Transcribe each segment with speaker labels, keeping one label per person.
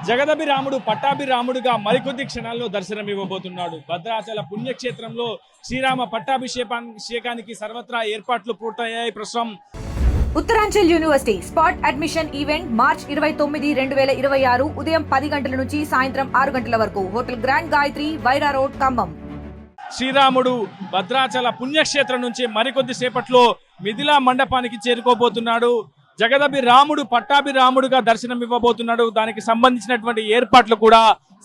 Speaker 1: జగదభిరాముడు పట్టాభిరాముడుగా మరికొద్ది క్షణాల్లో దర్శనమివ్వబోతున్నాడు. భద్రాచల పుణ్యక్షేత్రంలో శ్రీరామ పట్టాభిషేకానికి సర్వత్రా ఏర్పాట్లు పూర్తయ్యాయి. ప్రస్తుతం
Speaker 2: Uttaranchal university spot admission event March 29, 2026 ఉదయం 10 గంటల నుంచి సాయంత్రం 6 గంటల వరకు hotel grand Gayatri, Wyra road, Khammam.
Speaker 1: శ్రీరాముడు భద్రాచల పుణ్యక్షేత్రం నుంచి మరికొద్ది సేపట్లో మిథిలా మండపానికి చేరుకోబోతున్నాడు. జగదభిరాముడు పట్టాభిరాముడుగా దర్శనమివ్వబోతున్నాడు. దానికి సంబంధించినటువంటి ఏర్పాట్లు కూడా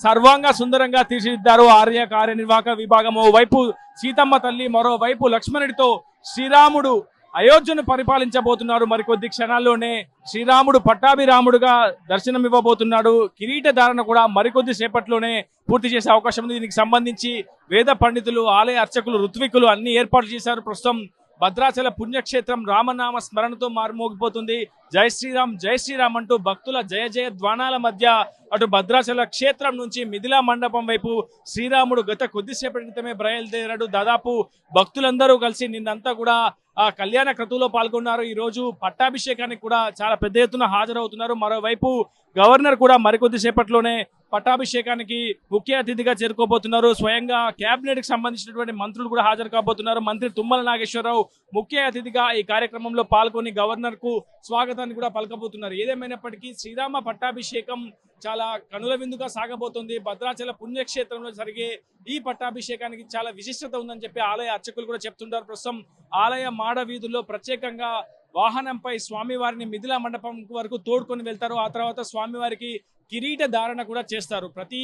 Speaker 1: సర్వాంగ సుందరంగా తీర్చిదిద్దారు ఆర్య కార్యనిర్వాహక విభాగం. ఓవైపు సీతమ్మ తల్లి, మరోవైపు లక్ష్మణుడితో శ్రీరాముడు అయోధ్యను పరిపాలించబోతున్నారు. మరికొద్ది క్షణాల్లోనే శ్రీరాముడు పట్టాభిరాముడుగా దర్శనమివ్వబోతున్నాడు. కిరీట ధారణ కూడా మరికొద్ది సేపట్లోనే పూర్తి చేసే అవకాశం ఉంది. దీనికి సంబంధించి వేద పండితులు, ఆలయ అర్చకులు, ఋత్వికులు అన్ని ఏర్పాట్లు చేశారు. ప్రస్తుతం భద్రాచల పుణ్యక్షేత్రం రామనామ స్మరణతో మారుమోగిపోతుంది. జై శ్రీరామ్ అంటూ భక్తుల జయ జయ ధ్వానాల మధ్య అటు భద్రాచల క్షేత్రం నుంచి మిథిలా మండపం వైపు శ్రీరాముడు గత కొద్దిసేపటి క్రితమే బయలుదేరాడు. దాదాపు భక్తులందరూ కలిసి నిన్నంతా కూడా ఆ కళ్యాణ క్రతువులో పాల్గొన్నారు. ఈ రోజు పట్టాభిషేకానికి కూడా చాలా పెద్ద ఎత్తున హాజరవుతున్నారు. మరోవైపు గవర్నర్ కూడా మరికొద్ది సేపట్లోనే పట్టాభిషేకానికి ముఖ్య అతిథిగా చేరుకోబోతున్నారు. స్వయంగా కేబినెట్ కి సంబంధించినటువంటి మంత్రులు కూడా హాజరు కాబోతున్నారు. మంత్రి తుమ్మల నాగేశ్వరరావు ముఖ్య అతిథిగా ఈ కార్యక్రమంలో పాల్గొని గవర్నర్ కు స్వాగతాన్ని కూడా పలకబోతున్నారు. ఏదేమైనప్పటికీ శ్రీరామ పట్టాభిషేకం చాలా కనుల విందుగా సాగబోతోంది. భద్రాచల పుణ్యక్షేత్రంలో జరిగే ఈ పట్టాభిషేకానికి చాలా విశిష్టత ఉందని చెప్పి ఆలయ అర్చకులు కూడా చెప్తుంటారు. ప్రస్తుతం ఆలయ మాడ వీధుల్లో ప్రత్యేకంగా వాహనంపై స్వామివారిని మిథిలా మండపం వరకు తోడుకొని వెళ్తారు. ఆ తర్వాత స్వామివారికి కిరీట ధారణ కూడా చేస్తారు. ప్రతి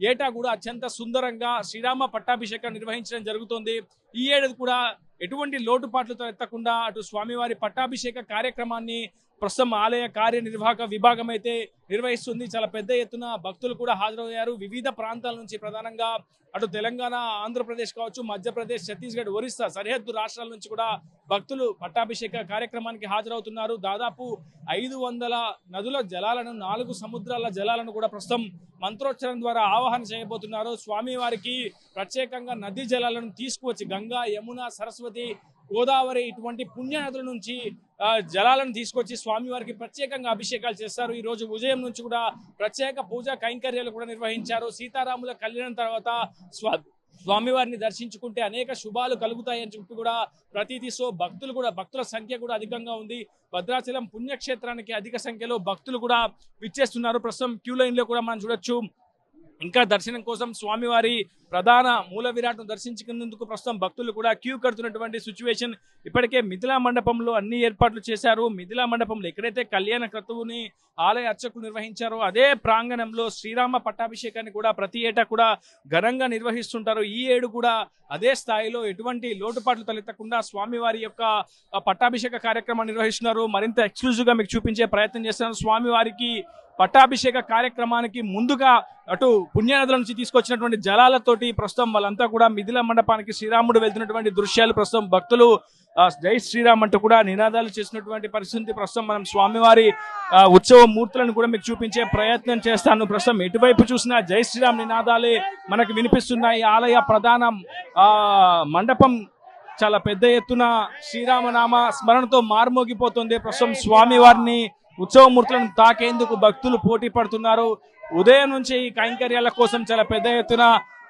Speaker 1: ఏటా కూడా అత్యంత సుందరంగా శ్రీరామ పట్టాభిషేకం నిర్వహించడం జరుగుతుంది. ఈ ఏడాది కూడా ఎటువంటి లోటుపాట్లతో ఎత్తకుండా అటు స్వామివారి పట్టాభిషేక కార్యక్రమాన్ని ప్రస్తుతం ఆలయ కార్యనిర్వాహక విభాగం అయితే నిర్వహిస్తుంది. చాలా పెద్ద ఎత్తున భక్తులు కూడా హాజరయ్యారు. వివిధ ప్రాంతాల నుంచి ప్రధానంగా అటు తెలంగాణ, ఆంధ్రప్రదేశ్ కావచ్చు, మధ్యప్రదేశ్, ఛత్తీస్గఢ్, ఒరిస్సా సరిహద్దు రాష్ట్రాల నుంచి కూడా భక్తులు పట్టాభిషేక కార్యక్రమానికి హాజరవుతున్నారు. దాదాపు 500 నదుల జలాలను, 4 సముద్రాల జలాలను కూడా ప్రస్తుతం మంత్రోచ్చరం ద్వారా ఆవాహన చేయబోతున్నారు. స్వామివారికి ప్రత్యేకంగా నదీ జలాలను తీసుకువచ్చి గంగా, యమున, సరస్వతి, గోదావరి ఇటువంటి పుణ్య నదుల నుంచి జలాలను తీసుకొచ్చి స్వామివారికి ప్రత్యేకంగా అభిషేకాలు చేస్తారు. ఈ రోజు ఉదయం నుంచి కూడా ప్రత్యేక పూజా కైంకర్యాలు కూడా నిర్వహించారు. సీతారాముల కళ్యాణం తర్వాత స్వామివారిని దర్శించుకుంటే అనేక శుభాలు కలుగుతాయని చెప్పి కూడా ప్రతీతితో భక్తుల సంఖ్య కూడా అధికంగా ఉంది. భద్రాచలం పుణ్యక్షేత్రానికి అధిక సంఖ్యలో భక్తులు కూడా విచ్చేస్తున్నారు. ప్రస్తుతం క్యూ లైన్ లో కూడా మనం చూడొచ్చు. ఇంకా దర్శనం కోసం స్వామివారి ప్రధాన మూల విరాట్ను దర్శించుకునేందుకు ప్రస్తుతం భక్తులు కూడా క్యూ కడుతున్నటువంటి సిచ్యువేషన్. ఇప్పటికే మిథిలా మండపంలో అన్ని ఏర్పాట్లు చేశారు. మిథిలా మండపంలో ఎక్కడైతే కళ్యాణ క్రతువుని ఆలయ అర్చకులు నిర్వహించారో అదే ప్రాంగణంలో శ్రీరామ పట్టాభిషేకాన్ని కూడా ప్రతి ఏటా కూడా ఘనంగా నిర్వహిస్తుంటారు. ఈ ఏడు కూడా అదే స్థాయిలో ఎటువంటి లోటుపాట్లు తలెత్తకుండా స్వామివారి యొక్క పట్టాభిషేక కార్యక్రమాన్ని నిర్వహిస్తున్నారు. మరింత ఎక్స్క్లూజివ్ గా మీకు చూపించే ప్రయత్నం చేస్తున్నారు. స్వామివారికి పట్టాభిషేక కార్యక్రమానికి ముందుగా అటు పుణ్యనదుల నుంచి తీసుకొచ్చినటువంటి జలాలతోటి ప్రస్తుతం వాళ్ళంతా కూడా మిథిలా మండపానికి శ్రీరాముడు వెళ్తున్నటువంటి దృశ్యాలు ప్రస్తుతం భక్తులు జై శ్రీరామ్ అంటూ కూడా నినాదాలు చేసినటువంటి పరిస్థితి. ప్రస్తుతం మనం స్వామివారి ఉత్సవ మూర్తులను కూడా మీకు చూపించే ప్రయత్నం చేస్తాను. ప్రస్తుతం ఎటువైపు చూసినా జై శ్రీరామ్ నినాదాలే మనకు వినిపిస్తున్నాయి. ఆలయ ప్రధాన మండపం చాలా పెద్ద ఎత్తున శ్రీరామనామ స్మరణతో మారుమోగిపోతుంది. ప్రస్తుతం స్వామివారిని ఉత్సవమూర్తులను తాకేందుకు భక్తులు పోటీ పడుతున్నారు. ఉదయం నుంచి ఈ కైంకర్యాల కోసం చాలా పెద్ద ఎత్తున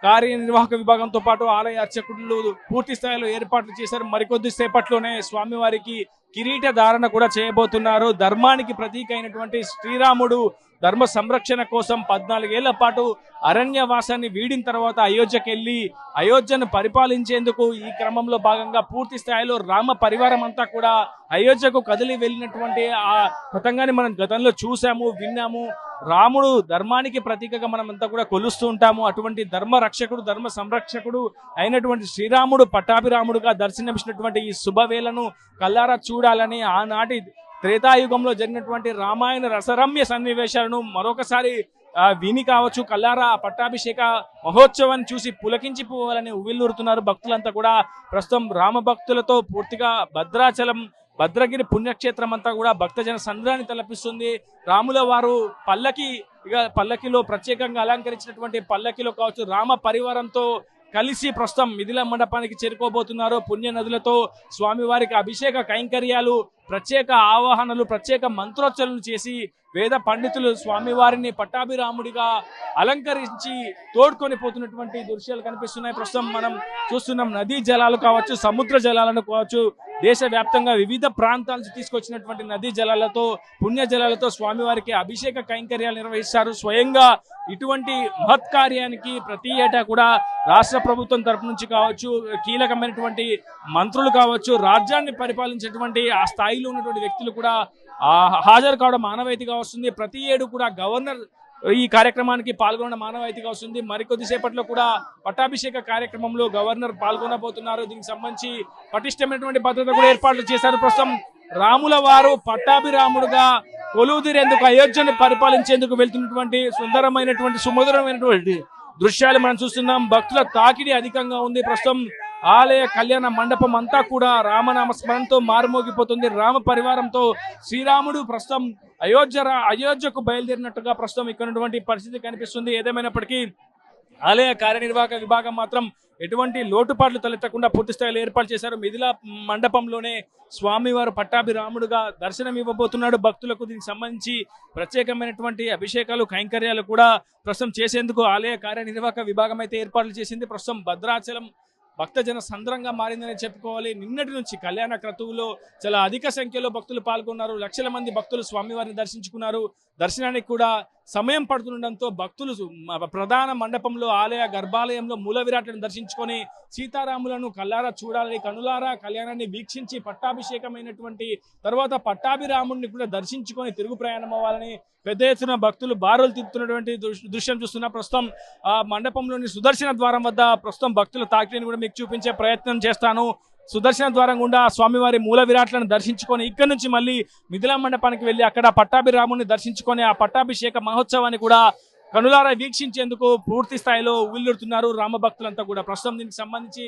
Speaker 1: కార్యనిర్వాహక విభాగంతో పాటు ఆలయ అర్చకులు పూర్తి స్థాయిలో ఏర్పాట్లు చేశారు. మరికొద్ది సేపట్లోనే స్వామివారికి కిరీట ధారణ కూడా చేయబోతున్నారు. ధర్మానికి ప్రతీక అయినటువంటి శ్రీరాముడు ధర్మ సంరక్షణ కోసం 14 ఏళ్ల పాటు అరణ్యవాసాన్ని వీడిన తర్వాత అయోధ్యకి వెళ్ళి అయోధ్యను పరిపాలించేందుకు ఈ క్రమంలో భాగంగా పూర్తి స్థాయిలో రామ పరివారం అంతా కూడా అయోధ్యకు కదిలి వెళ్ళినటువంటి ఆ పతంగాన్ని మనం గతంలో చూసాము, విన్నాము. రాముడు ధర్మానికి ప్రతీకగా మనం అంతా కూడా కొలుస్తూ ఉంటాము. అటువంటి ధర్మ రక్షకుడు, ధర్మ సంరక్షకుడు అయినటువంటి శ్రీరాముడు పట్టాభిరాముడుగా దర్శనమిచ్చినటువంటి ఈ శుభవేళను కల్లారా చూడాలని ఆనాటి త్రేతాయుగంలో జరిగినటువంటి రామాయణ రసరమ్య సన్నివేశాలను మరొకసారి విని కావచ్చు కల్లారా పట్టాభిషేక మహోత్సవాన్ని చూసి పులకించిపోవాలని ఉవ్విల్లూరుతున్నారు భక్తులంతా కూడా. ప్రస్తుతం రామ భక్తులతో పూర్తిగా భద్రగిరి పుణ్యక్షేత్రం అంతా కూడా భక్తజన సంద్రాన్ని తలపిస్తుంది. రాముల వారు పల్లకిలో ప్రత్యేకంగా అలంకరించినటువంటి పల్లకిలో కావచ్చు రామ పరివారంతో కలిసి ప్రస్తుతం మిథిలా మండపానికి చేరుకోబోతున్నారు. పుణ్య నదులతో స్వామివారికి అభిషేక కైంకర్యాలు, ప్రత్యేక ఆవాహనలు, ప్రత్యేక మంత్రోచ్చరణలు చేసి వేద పండితులు స్వామివారిని పట్టాభిరాముడిగా అలంకరించి తోడ్కొని పోతున్నటువంటి దృశ్యాలు కనిపిస్తున్నాయి. ప్రస్తుతం మనం చూస్తున్నాం నదీ జలాలు కావచ్చు, సముద్ర జలాలను కావచ్చు, దేశవ్యాప్తంగా వివిధ ప్రాంతాల నుంచి తీసుకొచ్చినటువంటి నదీ జలాలతో, పుణ్య జలాలతో స్వామివారికి అభిషేక కైంకర్యాలు నిర్వహిస్తారు. స్వయంగా ఇటువంటి మహత్ కార్యానికి ప్రతి ఏటా కూడా రాష్ట్ర ప్రభుత్వం తరపు నుంచి కావచ్చు, కీలకమైనటువంటి మంత్రులు కావచ్చు, రాజ్యాన్ని పరిపాలించేటువంటి ఆ స్థాయిలో ఉన్నటువంటి వ్యక్తులు కూడా హాజరు కావడం ఆనవాయితీగా వస్తుంది. ప్రతి ఏడు కూడా గవర్నర్ ఈ కార్యక్రమానికి పాల్గొనడం ఆనవాయితీగా వస్తుంది. మరికొద్ది సేపట్లో కూడా పట్టాభిషేక కార్యక్రమంలో గవర్నర్ పాల్గొనబోతున్నారు. దీనికి సంబంధించి పటిష్టమైనటువంటి భద్రత కూడా ఏర్పాట్లు చేశారు. ప్రస్తుతం రాముల వారు పట్టాభిరాముడుగా కొలువుదీరేందుకు, అయోధ్యను పరిపాలించేందుకు వెళ్తున్నటువంటి సుందరమైనటువంటి సుమధురమైనటువంటి దృశ్యాలు మనం చూస్తున్నాం. భక్తుల తాకిడి అధికంగా ఉంది. ప్రస్తుతం ఆలయ కళ్యాణ మండపం అంతా కూడా రామనామ స్మరణతో మారుమోగిపోతుంది. రామ పరివారంతో శ్రీరాముడు ప్రస్తుతం అయోధ్యకు బయలుదేరినట్టుగా ప్రస్తుతం ఇక్కడ ఉన్నటువంటి పరిస్థితి కనిపిస్తుంది. ఏదేమైనప్పటికీ ఆలయ కార్యనిర్వాహక విభాగం మాత్రం ఎటువంటి లోటుపాట్లు తలెత్తకుండా పూర్తి స్థాయిలో ఏర్పాటు చేశారు. మిథిలా మండపంలోనే స్వామివారు పట్టాభిరాముడుగా దర్శనం ఇవ్వబోతున్నాడు భక్తులకు. దీనికి సంబంధించి ప్రత్యేకమైనటువంటి అభిషేకాలు, కైంకర్యాలు కూడా ప్రస్తుతం చేసేందుకు ఆలయ కార్యనిర్వాహక విభాగం అయితే ఏర్పాట్లు చేసింది. ప్రస్తుతం భద్రాచలం భక్తజన సంద్రంగా మారిందని చెప్పుకోవాలి. నిన్నటి నుంచి కళ్యాణ క్రతువులో చాలా అధిక సంఖ్యలో భక్తులు పాల్గొన్నారు. లక్షల మంది భక్తులు స్వామివారిని దర్శించుకున్నారు. దర్శనానికి కూడా సమయం పడుతుండటంతో భక్తులు ప్రధాన మండపంలో, ఆలయ గర్భాలయంలో మూల విరాట్లను దర్శించుకొని సీతారాములను కళ్ళారా చూడాలని, కనులారా కళ్యాణాన్ని వీక్షించి పట్టాభిషేకమైనటువంటి తర్వాత పట్టాభిరాముడిని కూడా దర్శించుకొని తిరుగు ప్రయాణం అవ్వాలని పెద్ద ఎత్తున భక్తులు బారులు తిప్పుతున్నటువంటి దృశ్యం చూస్తున్నా. ప్రస్తుతం ఆ మండపంలోని సుదర్శన ద్వారం వద్ద ప్రస్తుతం భక్తుల తాకిడిని కూడా మీకు చూపించే ప్రయత్నం చేస్తాను. సుదర్శన ద్వారం గుండా స్వామివారి మూల విరాట్లను దర్శించుకొని ఇక్కడ నుంచి మళ్ళీ మిథిలా మండపానికి వెళ్ళి అక్కడ పట్టాభిరాముని దర్శించుకొని ఆ పట్టాభిషేక మహోత్సవాన్ని కూడా కనులారా వీక్షించేందుకు పూర్తి స్థాయిలో ఉవ్విల్లుతున్నారు రామభక్తులంతా కూడా. ప్రస్తుతం దీనికి సంబంధించి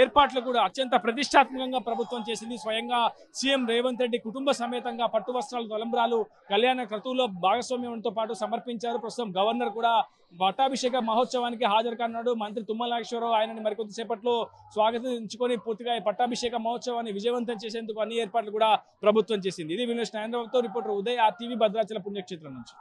Speaker 1: ఏర్పాట్లు కూడా అత్యంత ప్రతిష్టాత్మకంగా ప్రభుత్వం చేసింది. స్వయంగా సీఎం రేవంత్ రెడ్డి కుటుంబ సమేతంగా పట్టు వస్త్రాలు, తలంబ్రాలు కళ్యాణ క్రతువులో భాగస్వామ్యంతో పాటు సమర్పించారు. ప్రస్తుతం గవర్నర్ కూడా పట్టాభిషేక మహోత్సవానికి హాజరు కానున్నాడు. మంత్రి తుమ్మల నాగేశ్వరరావు ఆయనని మరికొద్దిసేపట్లో స్వాగతించుకొని పూర్తిగా ఈ పట్టాభిషేక మహోత్సవాన్ని విజయవంతం చేసేందుకు అన్ని ఏర్పాట్లు కూడా ప్రభుత్వం చేసింది. ఇది వినోష్ నారాయణరావుతో రిపోర్టర్ ఉదయ్, RTV భద్రాచల పుణ్యక్షేత్రం నుంచి.